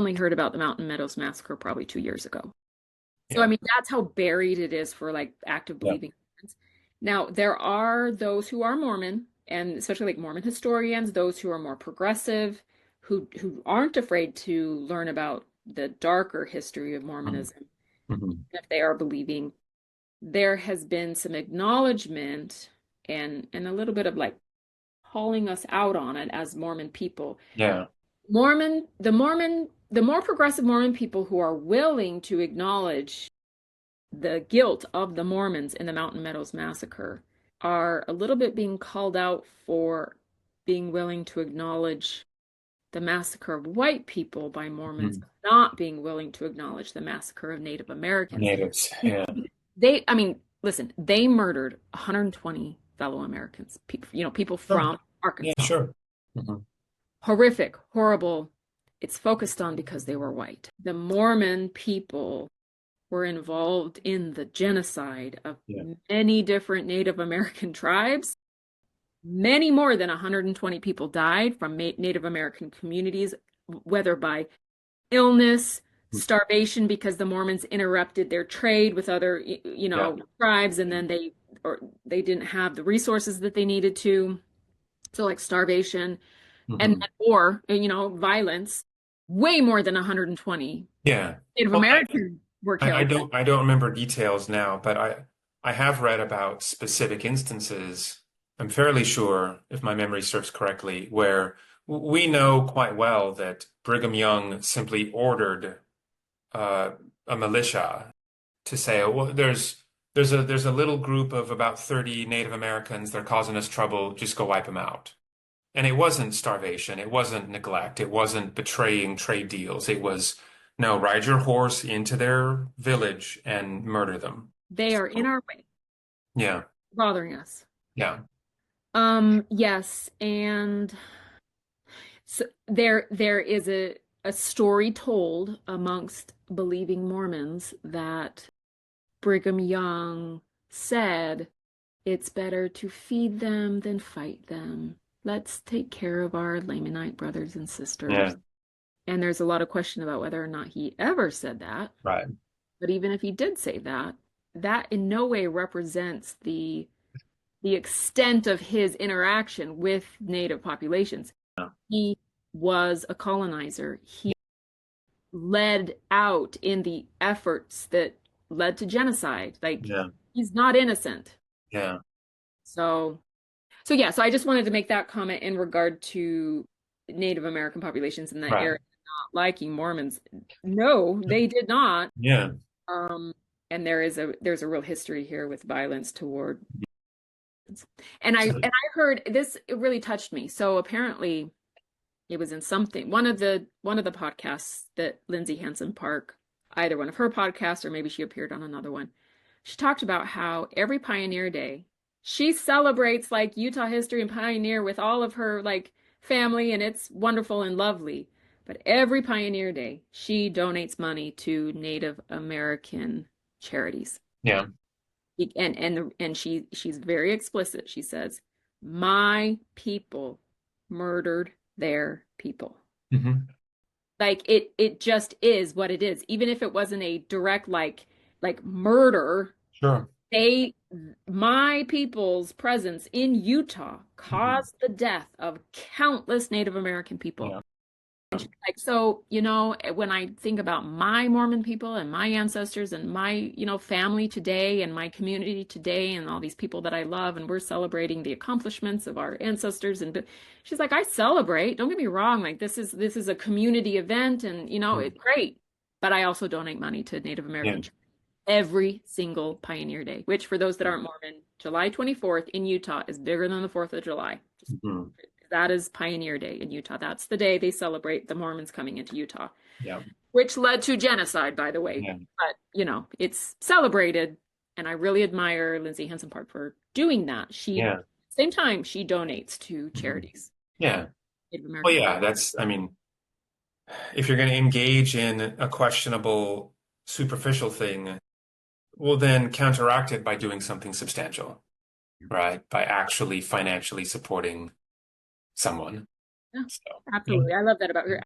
only heard about the Mountain Meadows Massacre probably 2 years ago. So, I Yeah. mean, that's how buried it is for like active Yeah. believing Mormons. Now, there are those who are Mormon, and especially like Mormon historians, those who are more progressive, who aren't afraid to learn about the darker history of Mormonism, Mhm. if they are believing. There has been some acknowledgement and a little bit of like calling us out on it as Mormon people. Yeah. The more progressive Mormon people who are willing to acknowledge the guilt of the Mormons in the Mountain Meadows Massacre are a little bit being called out for being willing to acknowledge the massacre of white people by Mormons, Mhm. not being willing to acknowledge the massacre of Native Americans. Natives. Yeah. I mean, listen, they murdered 120 fellow Americans, people Sure. from Yeah, Arkansas. sure. Mhm. Horrific, horrible. It's focused on because they were white. The Mormon people were involved in the genocide of Yeah. many different Native American tribes. Many more than 120 people died from Native American communities, whether by illness, starvation because the Mormons interrupted their trade with other, Yeah. tribes, and then they didn't have the resources that they needed to. So like starvation and Mhm. then war, violence. Way more than 120 Yeah. Native Well, Americans were killed. I don't remember details now, but I have read about specific instances. I'm fairly sure, if my memory serves correctly, where we know quite well that Brigham Young simply ordered uh, a militia to say, oh, well, there's a little group of about 30 Native Americans. They're causing us trouble. Just go wipe them out. And it wasn't starvation. It wasn't neglect. It wasn't betraying trade deals. It was, no, ride your horse into their village and murder them. They are in So, our way, yeah, bothering us. yeah, Yes, and so there is a story told amongst believing Mormons that Brigham Young said, "It's better to feed them than fight them. Let's take care of our Lamanite brothers and yeah, sisters." And there's a lot of question about whether or not he ever said that. right. But even if he did say that, that in no way represents the extent of his interaction with native populations. Yeah, He was a colonizer. He led out in the efforts that led to genocide. Like yeah, he's not innocent. yeah, So so I just wanted to make that comment in regard to Native American populations in that right. area not liking Mormons. No, they did not. Yeah, Um, and there's a real history here with violence toward. And I so, and I heard this, it really touched me. So apparently it was in something one of the podcasts that Lindsay Hansen Park, either one of her podcasts or maybe she appeared on another one. She talked about how every Pioneer Day she celebrates like Utah history and Pioneer with all of her like family, and it's wonderful and lovely. But every Pioneer Day, she donates money to Native American charities. yeah, And she's very explicit. She says, "My people murdered their people." hmm, Like it just is what it is. Even if it wasn't a direct like murder, sure. they my people's presence in Utah Hmm. caused the death of countless Native American people. Yeah, Like, so, when I think about my Mormon people and my ancestors and my, family today and my community today and all these people that I love, and we're celebrating the accomplishments of our ancestors. And she's like, I celebrate. Don't get me wrong. Like, this is a community event, and it's great. But I also donate money to Native yeah, American charities every single Pioneer Day, which for those that aren't Mormon, July 24th in Utah is bigger than the 4th of July. hmm, That is Pioneer Day in Utah. That's the day they celebrate the Mormons coming into Utah, yeah, which led to genocide, by the way. yeah, But, it's celebrated. And I really admire Lindsay Hansen Park for doing that. yeah, Same time, she donates to hmm, charities, yeah. Native Well, American. yeah, I mean, if you're going to engage in a questionable, superficial thing, well, then counteract it by doing something substantial, right? By actually financially supporting someone. Yeah, So, yeah. absolutely. I love that about her.